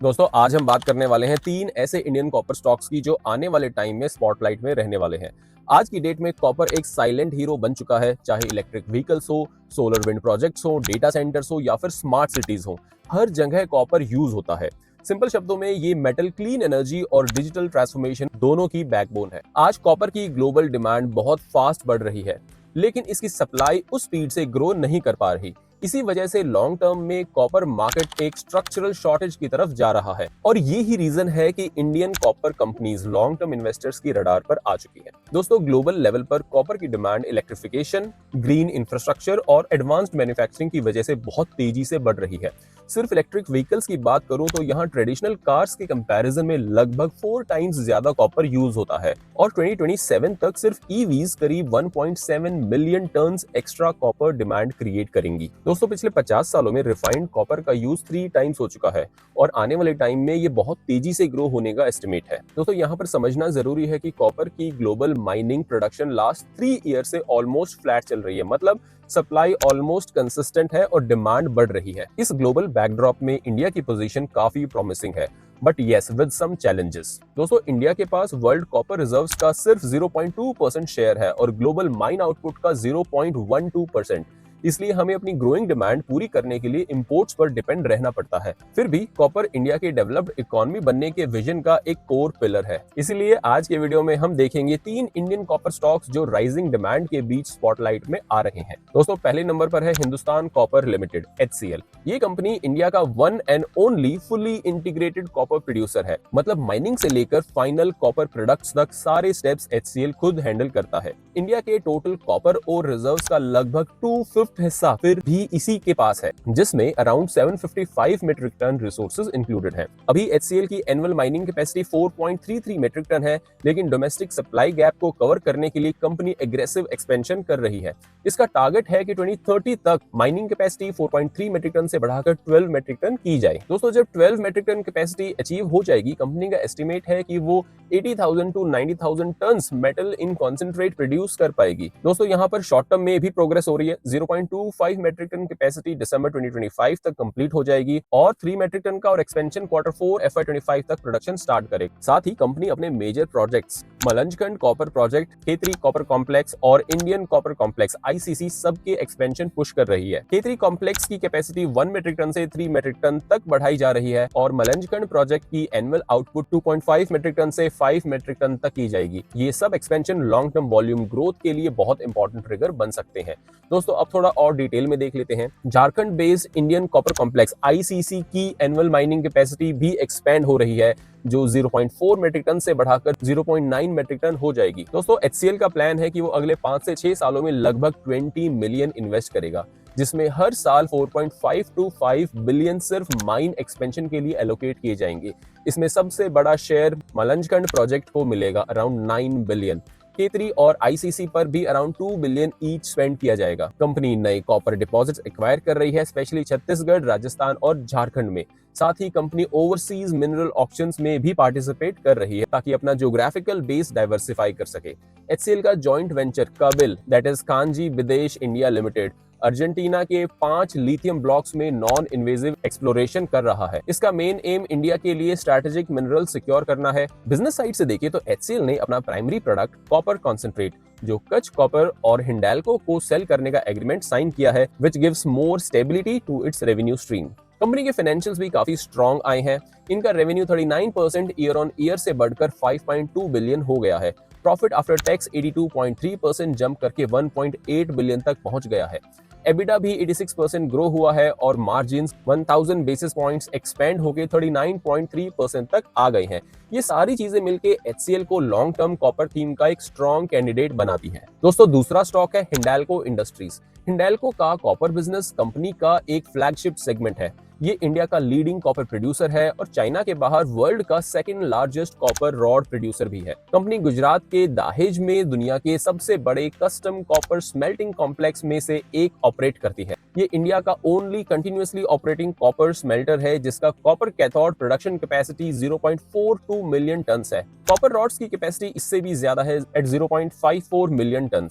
दोस्तों आज हम बात करने वाले हैं 3 ऐसे इंडियन कॉपर स्टॉक्स की जो आने वाले टाइम में स्पॉटलाइट में रहने वाले हैं। आज की डेट में कॉपर एक साइलेंट हीरो बन चुका है, चाहे इलेक्ट्रिक व्हीकल्स हो, सोलर विंड प्रोजेक्ट्स हो, डेटा सेंटर्स हो या फिर स्मार्ट सिटीज हो, हर जगह कॉपर यूज होता है। सिंपल शब्दों में ये मेटल क्लीन एनर्जी और डिजिटल ट्रांसफॉर्मेशन दोनों की बैकबोन है। आज कॉपर की ग्लोबल डिमांड बहुत फास्ट बढ़ रही है, लेकिन इसकी सप्लाई उस स्पीड से ग्रो नहीं कर पा रही। इसी वजह से लॉन्ग टर्म में कॉपर मार्केट एक स्ट्रक्चरल शॉर्टेज की तरफ जा रहा है और ये ही रीजन है कि Indian copper companies long term investors की रडार पर आ चुकी हैं। दोस्तों ग्लोबल लेवल पर कॉपर की डिमांड इलेक्ट्रिफिकेशन, ग्रीन इंफ्रास्ट्रक्चर और एडवांस्ड मैन्युफैक्चरिंग की वजह से बहुत तेजी से बढ़ रही है। सिर्फ इलेक्ट्रिक व्हीकल्स की बात करूं तो यहाँ ट्रेडिशनल कार्स के कंपैरिजन में लगभग 4 टाइम्स ज्यादा कॉपर यूज होता है और 2027 तक सिर्फ ईवीज करीब 1.7 million ton extra copper demand create करेंगी। दोस्तों पिछले 50 सालों में रिफाइंड कॉपर का यूज 3 टाइम्स हो चुका है और आने वाले टाइम में ये बहुत तेजी से ग्रो होने का एस्टिमेट है। दोस्तों यहाँ पर समझना जरूरी है कि कॉपर की global mining production last 3 year से ऑलमोस्ट फ्लैट चल रही है, मतलब सप्लाई ऑलमोस्ट कंसिस्टेंट है और डिमांड बढ़ रही है। इस ग्लोबल बैकड्रॉप में इंडिया की पोजीशन काफी प्रॉमिसिंग है, but yes with some challenges. दोस्तों इंडिया के पास वर्ल्ड कॉपर रिजर्व्स का सिर्फ 0.2% शेयर है और ग्लोबल माइन आउटपुट का 0.12%। इसलिए हमें अपनी ग्रोइंग डिमांड पूरी करने के लिए इंपोर्ट्स पर डिपेंड रहना पड़ता है। फिर भी कॉपर इंडिया के डेवलप्ड इकोनॉमी बनने के विजन का एक कोर पिलर है। इसीलिए आज के वीडियो में हम देखेंगे 3 इंडियन कॉपर स्टॉक्स जो राइजिंग डिमांड के बीच स्पॉटलाइट में आ रहे हैं। दोस्तों पहले नंबर पर है हिंदुस्तान कॉपर लिमिटेड HCL। ये कंपनी इंडिया का one and only fully integrated copper producer है, मतलब माइनिंग से लेकर फाइनल कॉपर प्रोडक्ट्स तक सारे स्टेप्स HCL खुद हैंडल करता है। इंडिया के टोटल कॉपर और रिजर्व्स का लगभग 2/5 हिस्सा फिर भी इसी के पास है, जिसमें around 755 metric ton resources included हैं। अभी HCL की annual mining capacity 4.33 metric ton है, लेकिन डोमेस्टिक सप्लाई गैप को कवर करने के लिए कंपनी एग्रेसिव एक्सपेंशन कर रही है। इसका टारगेट है कि 2030 तक माइनिंग कैपेसिटी 4.3 मेट्रिक टन से बढ़ाकर 12 मेट्रिक टन की जाए। दोस्तों जब 12 मेट्रिक टन कैपेसिटी अचीव हो जाएगी, कंपनी का एस्टिमेट है कि वो 80,000 to 90,000 ton metal in concentrate produce कर पाएगी। दोस्तों यहाँ पर शॉर्ट टर्म में भी प्रोग्रेस हो रही है। 0.25 मेट्रिक टन कैपेसिटी दिसंबर 2025 तक कंप्लीट हो जाएगी और 3 मेट्रिक टन का और एक्सपेंशन Q4 FY25 तक प्रोडक्शन स्टार्ट करेगी। साथ ही कंपनी अपने major projects Malanjkhand copper project, Khetri copper complex और इंडियन कॉपर कॉम्प्लेक्स ICC सबके एक्सपेंशन पुश कर रही है। खेतरी कॉम्प्लेक्स की कैपेसिटी 1 मेट्रिक टन से 3 मेट्रिक टन तक बढ़ाई जा रही है और मलंजखंड प्रोजेक्ट की एनुअल आउटपुट 2.5 मेट्रिक टन से 5 मेट्रिक टन तक की जाएगी। ये सब expansion long term volume growth के लिए बहुत इंपॉर्टेंट ट्रिगर बन सकते हैं। दोस्तों अब थोड़ा और डिटेल में देख लेते हैं। Jharkhand based Indian copper complex ICC की एनुअल माइनिंग कैपेसिटी भी एक्सपेंड हो रही है, जो 0.4 मेट्रिक टन से बढ़ाकर 0.9 मेट्रिक टन हो जाएगी। दोस्तों HCL का प्लान है कि वो अगले 5 से 6 सालों में लगभग 20 मिलियन इन्वेस्ट करेगा, जिसमें हर साल 4.5 to 5 बिलियन सिर्फ माइन एक्सपेंशन के लिए एलोकेट किए जाएंगे। इसमें सबसे बड़ा शेयर मलंजखंड प्रोजेक्ट को मिलेगा, अराउंड 9 बिलियन। खेतरी और ICC पर भी अराउंड 2 बिलियन ईच स्पेंड किया जाएगा। कंपनी नए कॉपर डिपॉजिट्स एक्वायर कर रही है, स्पेशली छत्तीसगढ़, राजस्थान और झारखंड में। साथ ही कंपनी ओवरसीज मिनरल ऑक्शंस में भी पार्टिसिपेट कर रही है ताकि अपना ज्योग्राफिकल बेस डाइवर्सिफाई कर सके। HCL का जॉइंट वेंचर काबिल, दैट इज कांजी विदेश इंडिया लिमिटेड, अर्जेंटीना के 5 लिथियम ब्लॉक्स में नॉन इन्वेजिव एक्सप्लोरेशन कर रहा है। इसका मेन एम इंडिया के लिए स्ट्रैटेजिक मिनरल सिक्योर करना है। बिजनेस साइड से देखिए तो HCL ने अपना प्राइमरी प्रोडक्ट कॉपर कॉन्सेंट्रेट, जो कच कॉपर और हिंडाल्को को सेल करने का एग्रीमेंट साइन किया है, which gives more stability to its revenue stream. Company के फाइनेंशियल्स भी काफी स्ट्रॉन्ग आए हैं। इनका रेवेन्यू 39% ईयर ऑन ईयर से बढ़कर 5.2 बिलियन हो गया है। प्रॉफिट आफ्टर टैक्स 82.3% जंप करके 1.8 बिलियन तक पहुंच गया है। एबिटा भी 86% ग्रो हुआ है और मार्जिन्स 1000 बेसिस पॉइंट्स एक्सपेंड होकर 39.3% तक आ गए हैं। ये सारी चीजें मिलके HCL को लॉन्ग टर्म कॉपर थीम का एक स्ट्रॉन्ग कैंडिडेट बनाती है। दोस्तों दूसरा स्टॉक है हिंडाल्को इंडस्ट्रीज। हिंडाल्को का कॉपर बिजनेस कंपनी का एक फ्लैगशिप सेगमेंट है। ये इंडिया का लीडिंग कॉपर प्रोड्यूसर है और चाइना के बाहर वर्ल्ड का second largest copper rod producer भी है। कंपनी गुजरात के दाहेज में दुनिया के सबसे बड़े कस्टम कॉपर स्मेल्टिंग कॉम्प्लेक्स में से एक ऑपरेट करती है। ये इंडिया का only continuously operating copper smelter है, जिसका copper cathode production capacity 0.42 million ton है। कॉपर रॉड्स की कैपेसिटी इससे भी ज्यादा है, एट 0.54 मिलियन टन।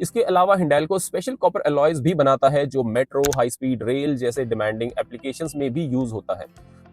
इसके अलावा हिंडाल्को स्पेशल कॉपर अलॉयज भी बनाता है, जो मेट्रो, हाई स्पीड रेल जैसे डिमांडिंग एप्लीकेशंस में भी यूज होता है।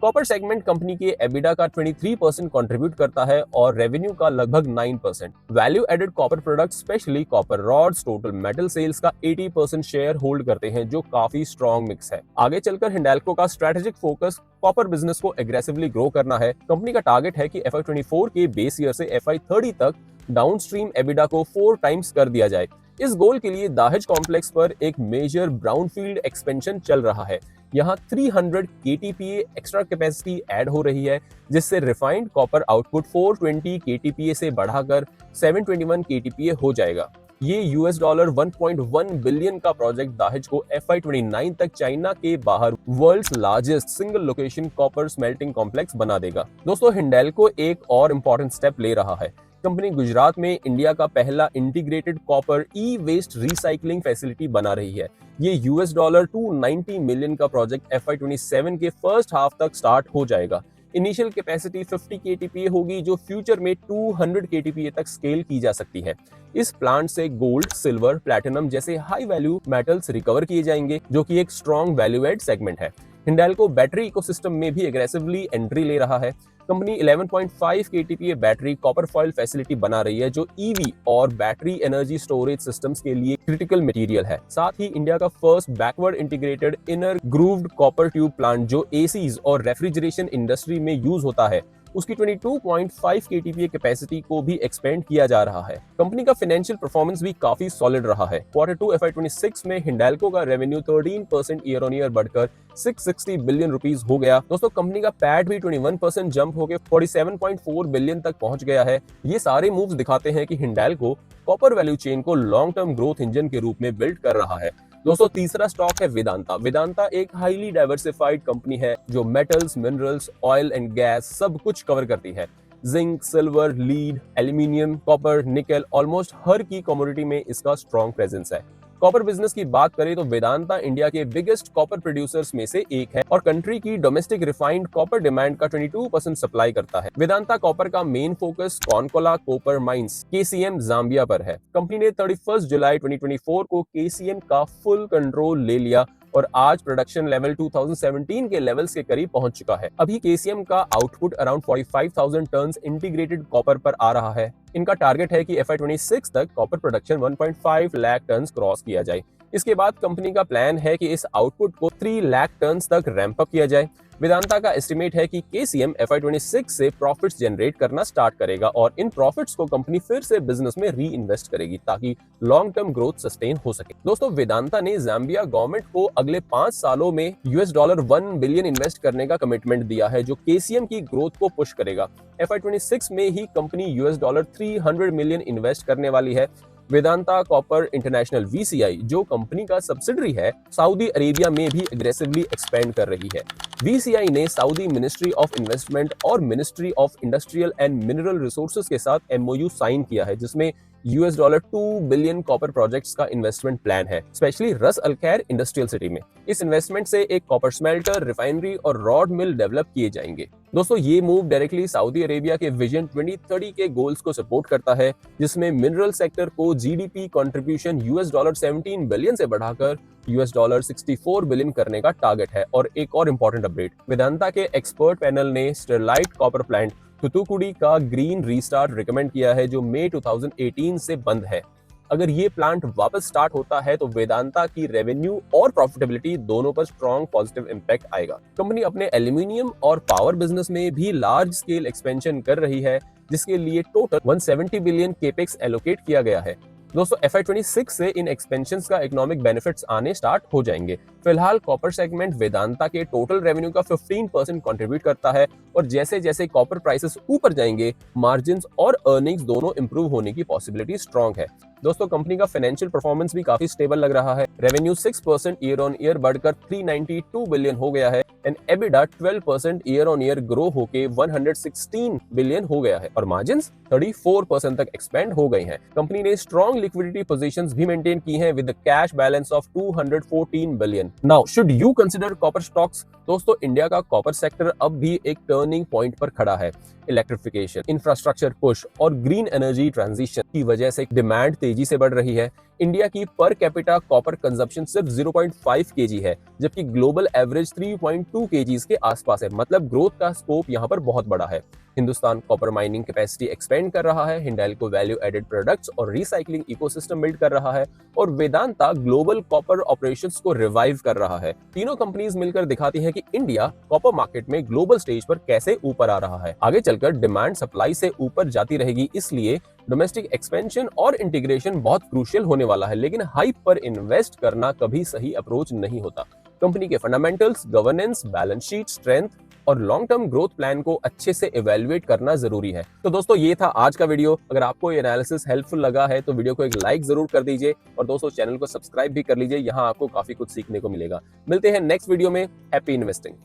कॉपर सेगमेंट कंपनी के एबिडा का 23% कंट्रीब्यूट करता है और रेवेन्यू का लगभग 9%। Value added copper products specially copper rods total metal sales का 80% शेयर होल्ड करते हैं, जो काफी स्ट्रॉन्ग मिक्स है। आगे चलकर हिंडाल्को का स्ट्रेटेजिक फोकस कॉपर बिजनेस को एग्रेसिवली ग्रो करना है। कंपनी का टारगेट है कि FY24 के बेस ईयर से FY30 तक डाउनस्ट्रीम एबिडा को 4 टाइम्स कर दिया जाए। इस गोल के लिए दाहिज कॉम्प्लेक्स पर एक मेजर ब्राउनफील्ड एक्सपेंशन चल रहा है। यहाँ 300 KTPA एक्स्ट्रा कैपेसिटी ऐड हो रही है, जिससे रिफाइंड कॉपर आउटपुट 420 KTPA से बढ़ाकर 721 KTPA हो जाएगा। ये $1.1 बिलियन का प्रोजेक्ट दाहिज को FY29 तक चाइना के बाहर world's largest single location copper smelting complex बना देगा। दोस्तों, हिंडाल्को एक और इम्पोर्टेंट स्टेप ले रहा है। कंपनी गुजरात में इंडिया का पहला इंटीग्रेटेड कॉपर ई वेस्ट रिसाइकलिंग फैसिलिटी बना रही है। ये $290 मिलियन का प्रोजेक्ट FY27 के फर्स्ट हाफ तक स्टार्ट हो जाएगा। इनिशियल कैपेसिटी 50 KTPA होगी, जो फ्यूचर में 200 KTPA तक स्केल की जा सकती है। इस प्लांट से गोल्ड, सिल्वर, प्लैटिनम जैसे हाई वैल्यू मेटल्स रिकवर किए जाएंगे, जो कि एक स्ट्रॉन्ग वैल्यू एड सेगमेंट है। हिंडाल्को बैटरी इकोसिस्टम में भी एग्रेसिवली एंट्री ले रहा है। Company 11.5 KTPA battery copper foil facility बना रही है, जो ईवी और बैटरी एनर्जी स्टोरेज सिस्टम्स के लिए क्रिटिकल मटेरियल है। साथ ही इंडिया का first backward integrated inner grooved copper tube plant, जो एसीज और रेफ्रिजरेशन इंडस्ट्री में यूज होता है, उसकी 22.5 KTPA कैपेसिटी को भी एक्सपेंड किया जा रहा है। कंपनी का फाइनेंशियल परफॉर्मेंस भी काफी सॉलिड रहा है। Q2 FY26 में हिंडाल्को का रेवेन्यू 13% ईयर ऑन ईयर बढ़कर 660 बिलियन रुपीस हो गया। दोस्तों, कंपनी का पैट भी 21% जंप होकर 47.4 बिलियन तक पहुंच गया है। ये सारे मूव्स दिखाते हैं कि हिंडाल्को कॉपर वैल्यू चेन को लॉन्ग टर्म ग्रोथ इंजन के रूप में बिल्ड कर रहा है। दोस्तों, तीसरा स्टॉक है वेदांता। वेदांता एक हाईली डाइवर्सिफाइड कंपनी है, जो metals, minerals, oil and gas सब कुछ कवर करती है। Zinc, silver, lead, aluminium, copper, निकल, ऑलमोस्ट हर की कमोडिटी में इसका स्ट्रॉन्ग प्रेजेंस है। कॉपर बिजनेस की बात करें तो वेदांता इंडिया के बिगेस्ट कॉपर प्रोड्यूसर्स में से एक है और कंट्री की डोमेस्टिक रिफाइंड कॉपर डिमांड का 22% सप्लाई करता है। वेदांता कॉपर का main focus Konkola copper mines KCM Zambia पर है। कंपनी ने 31 जुलाई 2024 को KCM का फुल कंट्रोल ले लिया और आज प्रोडक्शन लेवल 2017 के लेवल्स के करीब पहुंच चुका है। अभी KCM का output around 45,000 tons integrated copper पर आ रहा है। इनका टारगेट है कि FY26 तक copper production 1.5 lakh tons cross किया जाए। इसके बाद कंपनी का प्लान है कि इस आउटपुट को 3 लाख टन्स तक रैंप अप किया जाए। वेदांता का एस्टिमेट है कि KCM FY26 से प्रॉफिट्स जनरेट करना स्टार्ट करेगा और इन प्रॉफिट्स को कंपनी फिर से बिजनेस में री इन्वेस्ट करेगी, ताकि लॉन्ग टर्म ग्रोथ सस्टेन हो सके। दोस्तों, वेदांता ने जाम्बिया गवर्नमेंट को अगले 5 सालों में $1 बिलियन इन्वेस्ट करने का कमिटमेंट दिया है, जो KCM की ग्रोथ को पुश करेगा। FY26 में ही कंपनी $300 मिलियन इन्वेस्ट करने वाली है। वेदांता कॉपर इंटरनेशनल VCI, जो कंपनी का सब्सिडरी है, सऊदी अरेबिया में भी एग्रेसिवली एक्सपेंड कर रही है। VCI ने सऊदी मिनिस्ट्री ऑफ इन्वेस्टमेंट और ministry of industrial and mineral resources के साथ MOU साइन किया है, जिसमें $2 बिलियन कॉपर प्रोजेक्ट्स का इन्वेस्टमेंट प्लान है, स्पेशली रस अल खैर इंडस्ट्रियल सिटी में। इस इन्वेस्टमेंट से एक कॉपर स्मेल्टर, रिफाइनरी और रॉड मिल डेवलप किए जाएंगे। दोस्तों, ये मूव डायरेक्टली सऊदी अरेबिया के विजन 2030 के गोल्स को सपोर्ट करता है, जिसमें मिनरल सेक्टर को GDP कंट्रीब्यूशन $17 बिलियन से बढ़ाकर $64 बिलियन करने का टारगेट है। और एक और इम्पोर्टेंट अपडेट, वेदांता के एक्सपर्ट पैनल ने स्टरलाइट कॉपर प्लांट थूथुकुडी का ग्रीन रीस्टार्ट रिकमेंड किया है, जो मई 2018 से बंद है। अगर ये प्लांट वापस स्टार्ट होता है तो वेदांता की रेवेन्यू और प्रॉफिटेबिलिटी दोनों पर स्ट्रॉन्ग पॉजिटिव इंपैक्ट आएगा। कंपनी अपने एल्यूमिनियम और पावर बिजनेस में भी लार्ज स्केल एक्सपेंशन कर रही है, जिसके लिए टोटल 170 बिलियन केपेक्स एलोकेट किया गया है। दोस्तों, FY26 से इन एक्सपेंशंस का इकोनॉमिक बेनिफिट्स आने स्टार्ट हो जाएंगे। फिलहाल कॉपर सेगमेंट वेदांता के टोटल रेवेन्यू का 15% कंट्रीब्यूट करता है और जैसे जैसे कॉपर प्राइसेस ऊपर जाएंगे, मार्जिन्स और अर्निंग्स दोनों इंप्रूव होने की पॉसिबिलिटी स्ट्रॉन्ग है। दोस्तों, कंपनी का फाइनेंशियल परफॉर्मेंस भी काफी स्टेबल लग रहा है। रेवेन्यू 6% ईयर ऑन ईयर बढ़कर 392 बिलियन हो गया है and EBITDA 12% year on year grow होके 116 बिलियन हो गया है और मार्जिन्स 34% तक एक्सपेंड हो गई हैं। कंपनी ने स्ट्रॉन्ग लिक्विडिटी पोजीशंस भी मेंटेन की हैं with the cash balance of 214 billion. Now should you consider copper stocks? दोस्तों, इंडिया का कॉपर सेक्टर अब भी एक टर्निंग पॉइंट पर खड़ा है। इलेक्ट्रिफिकेशन, इंफ्रास्ट्रक्चर पुश और ग्रीन एनर्जी ट्रांजिशन की वजह से डिमांड तेजी से बढ़ रही है। इंडिया की पर कैपिटा कॉपर कंजप्शन सिर्फ 0.5 kg है, जबकि ग्लोबल एवरेज 3.2 2 केजीज के आसपास है, मतलब ग्रोथ का स्कोप यहाँ पर बहुत बड़ा है। Hindustan copper mining capacity expand कर रहा है, हिंडाल्को वैल्यू एडेड प्रोडक्ट्स और रिसाइकलिंग इकोसिस्टम बिल्ड कर रहा है और वेदांता ग्लोबल कॉपर ऑपरेशंस को रिवाइव कर रहा है। तीनों कंपनीज मिलकर दिखाती हैं कि इंडिया कॉपर मार्केट में ग्लोबल स्टेज पर कैसे ऊपर आ रहा है। आगे चलकर डिमांड सप्लाई से ऊपर जाती रहेगी, इसलिए डोमेस्टिक एक्सपेंशन और इंटीग्रेशन बहुत क्रूशियल होने वाला है, लेकिन हाइप पर इन्वेस्ट करना कभी सही अप्रोच नहीं होता। कंपनी के fundamentals, governance, balance sheet strength और लॉन्ग टर्म ग्रोथ प्लान को अच्छे से इवेल्युएट करना जरूरी है। तो दोस्तों, ये था आज का वीडियो। अगर आपको ये एनालिसिस हेल्पफुल लगा है तो वीडियो को एक लाइक जरूर कर दीजिए और दोस्तों चैनल को सब्सक्राइब भी कर लीजिए, यहाँ आपको काफी कुछ सीखने को मिलेगा। मिलते हैं नेक्स्ट वीडियो में। Happy investing.